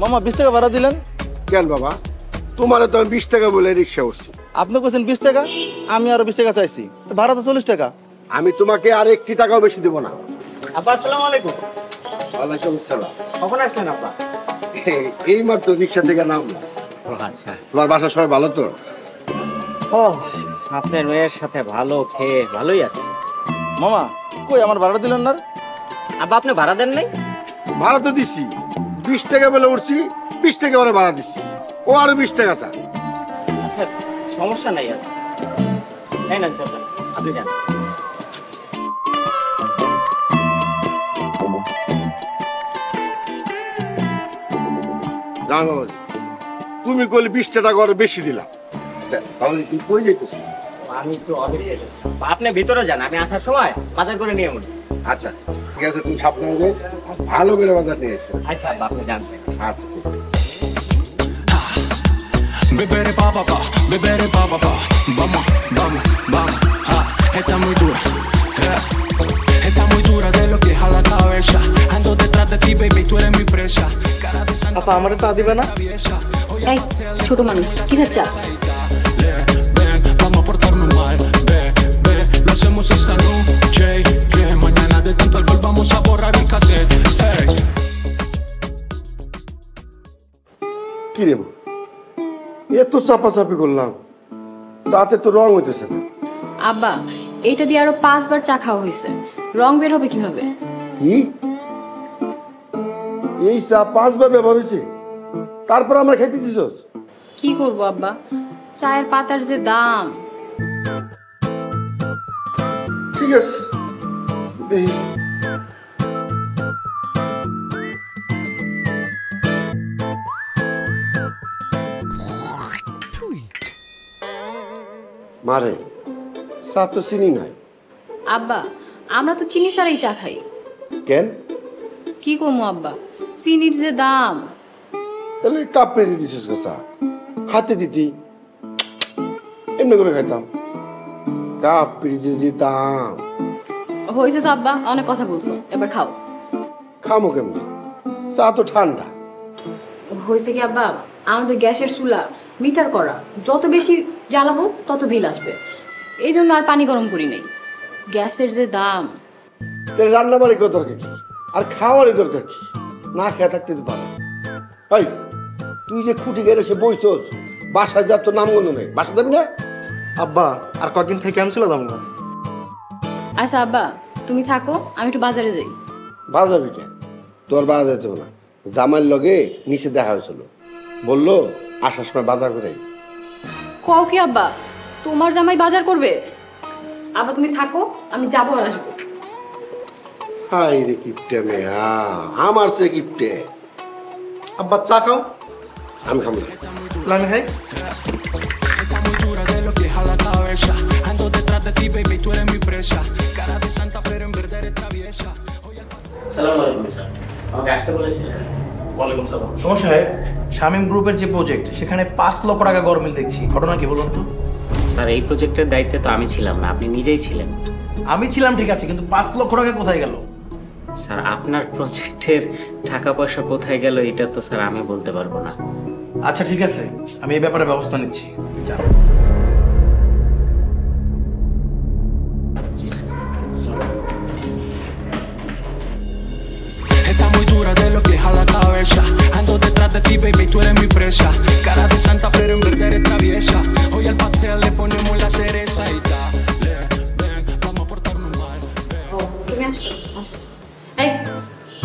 মামা 20 টাকা ভাড়া দিলেন কেন বাবা? তোমার তো আমি 20 টাকা বলে রিক্সা উঠছি। আপনি বলছেন 20 টাকা, আমি আরো 20 টাকা চাইছি, তো ভাড়া তো 40 টাকা। আমি তোমাকে আর একটি টাকাও বেশি দেবো না। আপা আসসালামু আলাইকুম। ওয়ালাইকুম সালাম। কখন আসলেন আপা? এই মাত্র রিক্সা থেকে নামলাম। আচ্ছা। তোমার বাসা সবাই ভালো তো? ও আপনার মেয়ের সাথে ভালো খেয়ে ভালোই আছে। মামা কই আমার ভাড়া দিলেন না? আব্বা আপনি ভাড়া দেন নাই? ভাড়া তো দিছি, 20 টাকা বলে উঠছি, 20 টাকা বলে ভাড়া দিচ্ছি, ও আরো 20 টাকা চা। আচ্ছা সমস্যা নাই আর। এই না চাচা আপনি যান। জান বাবাজি, তুমি কইলে 20 টাকা করে বেশি দিলাম। আচ্ছা তাহলে তুই কই যাইতেছ? আমি একটু অনেক চাইতেছি। আপনি ভিতরে যান, আমি আসার সময় বাজার করে নিয়ে মনে। আচ্ছা ঠিক আছে, তুমি সাবধানে যাও, ভালো করে বাজার নিয়ে এসো। আচ্ছা আব্বা আপনি যান। আচ্ছা ঠিক আছে। Bebere pa pa pa, bebere pa pa pa. Vamos, vamos, vamos. Está muy dura, está muy dura de lo que es a la cabeza. Ando detrás de ti, baby, tú eres mi presa. Cara de santa. আপা আমারে চা দিবে না? এই ছোট মানুষ কি চা? Ven, vamos a portarnos mal. Ve, lo hacemos esta noche. Que mañana de tanto alcohol vamos a borrar el cassette. Hey. কি রে এত চাপাচাপি করলাম, চাতে তো রং হইতেছে না। আব্বা এইটা দিয়ে আরো 5 বার চা খাওয়া হয়েছে, রং বের হবে কিভাবে? কি এই চা 5 বার ব্যবহার হয়েছে, তারপর আমরা খেতে দিছ? কি করব আব্বা, চায়ের পাতার যে দাম। ঠিক আছে দেখি। মারে চা তো চিনি নাই। আব্বা আমরা তো চিনি ছাড়াই চা খাই। কেন? কি করবো আব্বা, চিনির যে দাম। তাহলে কাপ পেয়ে দিছিস চা, হাতে দিতি এমনি করে খাইতাম। কাপ পেয়ে যে দাম। হয়েছে তো আব্বা, অনেক কথা বলছো, এবার খাও। খামো কেমনি, চা তো ঠান্ডা। হয়েছে কি আব্বা, আমাদের গ্যাসের চুলা মিটার করা, যত বেশি জ্বালাবো তত বিল আসবে, এই জন্য আর পানি গরম করি নাই। গ্যাসের যে দাম। তাহলে রান্না বাড়ি করে দরকার কি, আর খাওয়ারই দরকার কি? না খেয়ে থাকতে তো পারো। এই তুই যে খুঁটি গেলে সে বইছস, বাসায় যার তো নাম গন্ধ নেই, বাসা যাবি না? আব্বা আর কদিন থেকে আমি ছিল দাম না। আচ্ছা আব্বা তুমি থাকো, আমি একটু বাজারে যাই। বাজাবি কেন? তোর বাজার যেতে হবে না, জামাইয়ের লগে নিচে দেখা হয়েছিল, বললো আসার সময় বাজার করে। কও কি আব্বা, তোমার জামাই বাজার করবে? আব্বা তুমি থাকো, আমি যাবো আর আসবো। হাই রে কিপটে মেয়া, আমার সে কিপটে। আব্বা চা খাও। আমি খাবো না। আমি খাই। Está muy dura de lo que es a la cabeza. Ando detrás de ti, baby, tú eres mi presa. Cara de santa, pero en verdad eres traviesa. আসসালামু আলাইকুম স্যার, আমাকে আসতে বলেছিলেন। ওয়ালাইকুম সালাম। সমস্যা হয় শামীম গ্রুপের যে প্রজেক্ট, সেখানে 5 লক্ষ টাকা গরমিল দেখছি, ঘটনা কি বলুন তো? স্যার এই প্রজেক্টের দায়িত্বে তো আমি ছিলাম না, আপনি নিজেই ছিলেন। আমি ছিলাম ঠিক আছে, কিন্তু 5 লক্ষ টাকা কোথায় গেল? স্যার আপনার প্রজেক্টের টাকা পয়সা কোথায় গেল এটা তো স্যার আমি বলতে পারবো না। আচ্ছা ঠিক আছে, আমি এই ব্যাপারে ব্যবস্থা নিচ্ছি। যান। Está muy dura de lo que es a la cabeza. Ando detrás de ti, baby, tú eres mi presa. Cara de santa, pero en verdad eres traviesa. Hoy al pastel le ponemos la cereza y dale, ven, vamos a portarnos mal. তুমি আসছো? এই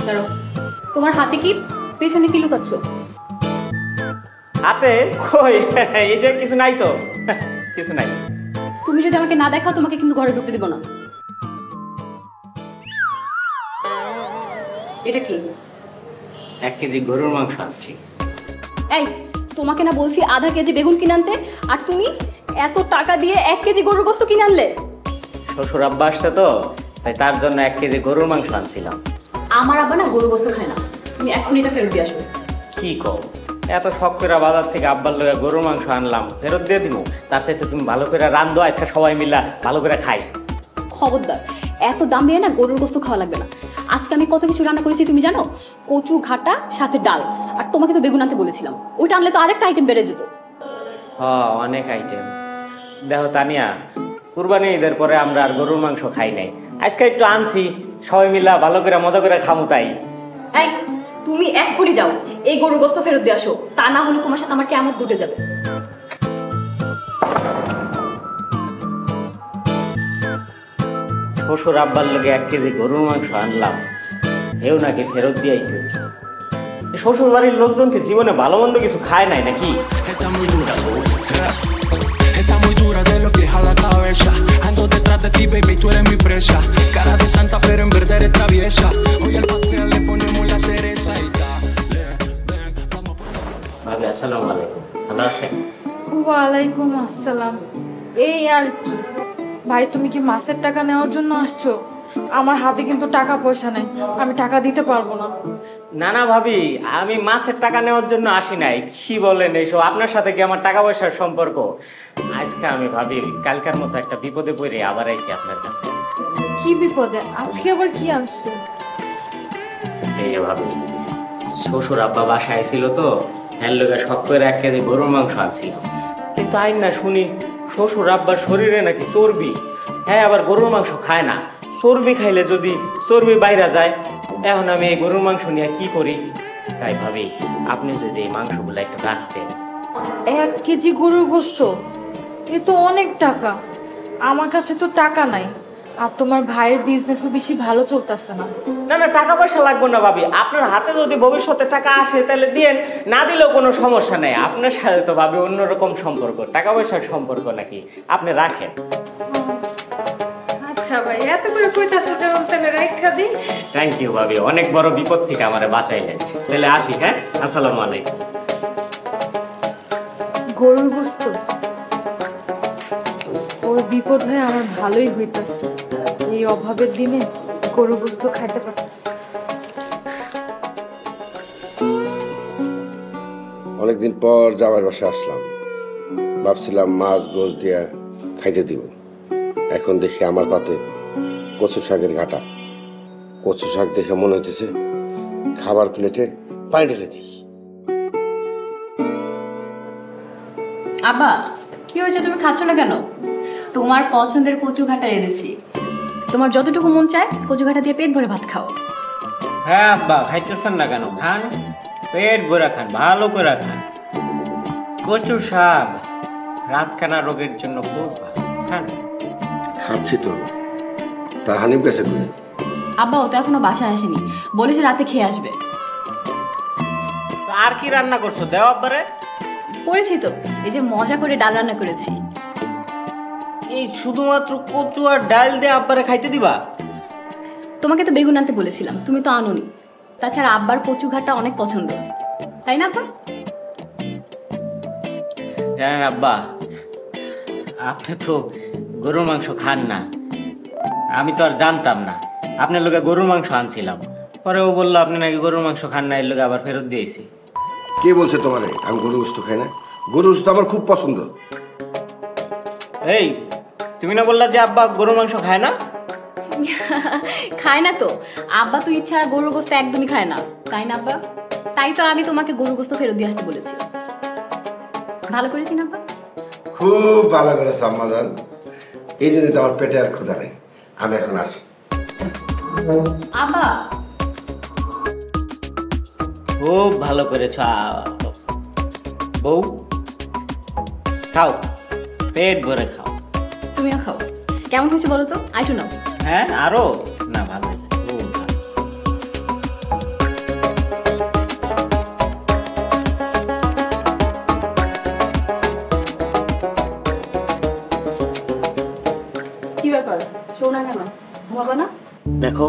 দাঁড়াও, তোমার হাতে কি, পেছনে কি লুকাচ্ছ? হাতে কই, এই যে কিছু নাই তো, কিছু নাই। তুমি যদি আমাকে না দেখাও, তোমাকে কিন্তু ঘরে ঢুকতে দিব না। এটা কি? 1 কেজি গরুর মাংস আনছি। এই তোমাকে না বলছি আধা কেজি বেগুন কিনে আনতে, আর তুমি এত টাকা দিয়ে 1 কেজি গরুর গোশত কিনে আনলে। শ্বশুর আব্বা আসছে তো, তাই তার জন্য 1 কেজি গরুর মাংস আনছিলাম। আমার আব্বা না গরুর গোশত খায় না, তুমি এখন এটা ফেরত দিয়ে আসো। কি কও, এত শখ করে বাজার থেকে আব্বার লগে গরুর মাংস আনলাম, ফেরত দিয়ে দিব? তার সাথে তুমি ভালো করে রান্ধো, আজকে সবাই মিলা ভালো করে খাই। খবরদার, এত দাম দিয়ে না গরুর গোশত খাওয়া লাগবে না। আজকে আমি কত কিছু রান্না করেছি তুমি জানো? কচু ঘাটা সাথে ডাল, আর তোমাকে তো বেগুন আনতে বলেছিলাম, ওইটা আনলে তো আরেকটা আইটেম বেড়ে যেত। অনেক আইটেম। দেখো তানিয়া, কুরবানি ঈদের পরে আমরা আর গরুর মাংস খাই নাই, আজকে একটু আনছি, সবাই মিলা ভালো করে মজা করে খামু তাই। এই তুমি এক্ষুনি যাও, এই গরুর গোস্ত ফেরত দিয়ে আসো, তা না হলে তোমার সাথে আমার কেমন ঘটে যাবে। শ্বশুর আব্বার লগে 1 কেজি গরুর মাংস আনলাম, হেও নাকি ফেরত দিয়ে আইবে। শ্বশুর বাড়ির লোকজনকে জীবনে ভালো মন্দ কিছু খায় নাই নাকি? Está muy dura, está muy dura de lo que jala la cabeza. Ando detrás de ti, baby, tú eres mi presa. Cara de santa, pero en verdad eres traviesa. Hoy al pastel le ponemos la cereza y dale, ven, vamos por... ভাবি আসসালামু আলাইকুম, ভালো আছেন? ওয়ালাইকুম আসসালাম। এই আর কি ভাই, তুমি কি মাছের টাকা নেওয়ার জন্য আসছো? আমার হাতে কিন্তু টাকা পয়সা নেই, আমি টাকা দিতে পারবো না। না না ভাবি, আমি মাছের টাকা নেওয়ার জন্য আসি নাই। কি বলেন এইসব? আপনার সাথে কি আমার টাকা পয়সার সম্পর্ক? আজকে আমি ভাবি কালকার মতো একটা বিপদে পড়ে আবার আইছি আপনার কাছে। কি বিপদে? আজকে আবার কি আনছো? এই যে ভাবি, শ্বশুর আব্বা বাসায় আইছিল তো, হ্যাঁ লোকের শখ করে 1 কেজি গরুর মাংস আনছিল, কিন্তু আইন না শুনি শ্বশুর আব্বার শরীরে নাকি চর্বি। হ্যাঁ, আবার গরুর মাংস খায় না, চর্বি খাইলে যদি চর্বি বাইরে যায়। এখন আমি এই গরুর মাংস নিয়ে কি করি? তাই ভাবি আপনি যদি এই মাংসগুলো একটু রাখতেন। 1 কেজি গরুর গোস্ত, এ তো অনেক টাকা। আমার কাছে তো টাকা নাই, আর তোমার ভাইয়ের বিজনেসও বেশি ভালো চলতেছে না। না না, টাকা পয়সা লাগবে না ভাবি, আপনার হাতে যদি ভবিষ্যতে টাকা আসে তাহলে দিয়েন, না দিলেও কোনো সমস্যা নেই। আপনার সাথে তো ভাবি অন্যরকম সম্পর্ক, টাকা পয়সার সম্পর্ক নাকি, আপনি রাখেন। আচ্ছা ভাই, এত করে কইতাছে যখন তাহলে রাখা দিই। থ্যাংক ইউ ভাবি, অনেক বড় বিপদ থেকে আমারে বাঁচাইলেন। তাহলে আসি, হ্যাঁ, আসসালামু আলাইকুম। গরুর গোস্ত, ওর বিপদ হয়ে আমার ভালোই হইতাছে। এই অভাবের দিনে গরুর গোস্ত খাইতে পারতেছে। অনেকদিন পর জামাইয়ের বাসায় আসলাম, ভাবছিলাম মাছ গোশ দিয়া খাইতে দিব। এখন দেখি আমার পাতে কচু শাকের ঘাটা। কচু শাক দেখে মনে হইতেছে খাবার প্লেটে পানি ঢেলে দিই। আব্বা কি হয়েছে, তুমি খাচ্ছ না কেন? তোমার পছন্দের কচু ঘাটা এনেছি, তোমার যতটুকু মন চায় কচু ঘাটা দিয়ে পেট ভরে ভাত খাও। হ্যাঁ আব্বা, খাইতেছেন না কেন? খান, পেট ভরে খান, ভালো করে খান। কচু শাক রাতকানা রোগের জন্য খুব ভালো, খান। খাচ্ছি তো, তা হানিম কাছে করে। আব্বা ও তো এখনো বাসায় আসেনি, বলেছে রাতে খেয়ে আসবে। তো আর কি রান্না করছো দেও আব্বারে? করেছি তো, এই যে মজা করে ডাল রান্না করেছি। এই শুধুমাত্র কচু আর ডাল দিয়ে আব্বারে খাইতে দিবা? তোমাকে তো বেগুন আনতে বলেছিলাম, তুমি তো আনোনি। তাছাড়া আব্বার কচু ঘাটা অনেক পছন্দ, তাই না আব্বা? জানেন আব্বা, আপনি তো গরুর মাংস খান না, আমি তো আর জানতাম না। আপনার লোকে গরুর মাংস আনছিলাম, পরে ও বললো আপনি নাকি গরুর মাংস খান না, এর লোকে আবার ফেরত দিয়েছি। কে বলছে তোমারে আমি গরুর গোস্ত খাই না? গরুর গোস্ত আমার খুব পছন্দ। এই তুমি না বললা যে আব্বা গরুর মাংস খায় না? খায় না তো, আব্বা তো ইচ্ছা গরুর গোস্ত একদমই খায় না, তাই না আব্বা? তাই তো আমি তোমাকে গরুর গোস্ত ফেরত দিয়ে আসতে বলেছি। ভালো করেছি না আব্বা? খুব ভালো করেছে আম্মাজান, এই জন্যই তো আমার পেটে আর ক্ষুধা নেই। আমি এখন আসি। আব্বা খুব ভালো করেছ বউ, খাও, পেট ভরে খাও। তুমিও খাও। কেমন হয়েছে বলো তো, আইটু নাও। হ্যাঁ আরো না, ভালো হয়েছে, খুব ভালো। কি ব্যাপার, শোও না কেন, ঘুমাবা না? দেখো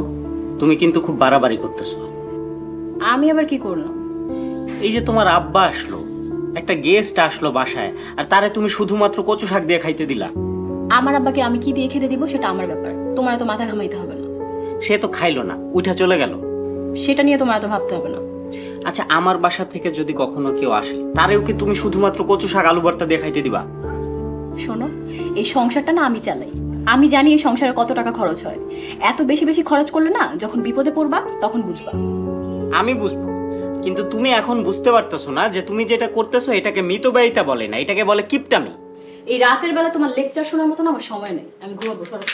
তুমি কিন্তু খুব বাড়াবাড়ি করতেছো। আমি আবার কি করলাম? এই যে তোমার আব্বা আসলো, একটা গেস্ট আসলো বাসায়, আর তারে তুমি শুধুমাত্র কচু শাক দিয়ে খাইতে দিলা। আমার আব্বাকে আমি কি দিয়ে খেতে দিব সেটা আমার ব্যাপার, তোমার এত মাথা ঘামাইতে হবে না। সে তো খাইলো না, উঠা চলে গেল। সেটা নিয়ে তোমার এত ভাবতে হবে না। আচ্ছা, আমার বাসা থেকে যদি কখনো কেউ আসে, তারেও কি তুমি শুধুমাত্র কচু শাক আলু ভর্তা দিয়ে খাইতে দিবা? শোনো, এই সংসারটা না আমি চালাই, আমি জানি এই সংসারে কত টাকা খরচ হয়। এত বেশি বেশি খরচ করলে না, যখন বিপদে পড়বা তখন বুঝবা। আমি বুঝবো, কিন্তু তুমি এখন বুঝতে পারতেছো না যে তুমি যেটা করতেছো এটাকে মিতব্যয়িতা বলে না, এটাকে বলে কিপটামি। এই রাতের বেলা তোমার লেকচার শোনার মতো না আমার সময় নেই, আমি ঘুমাবো। সরো।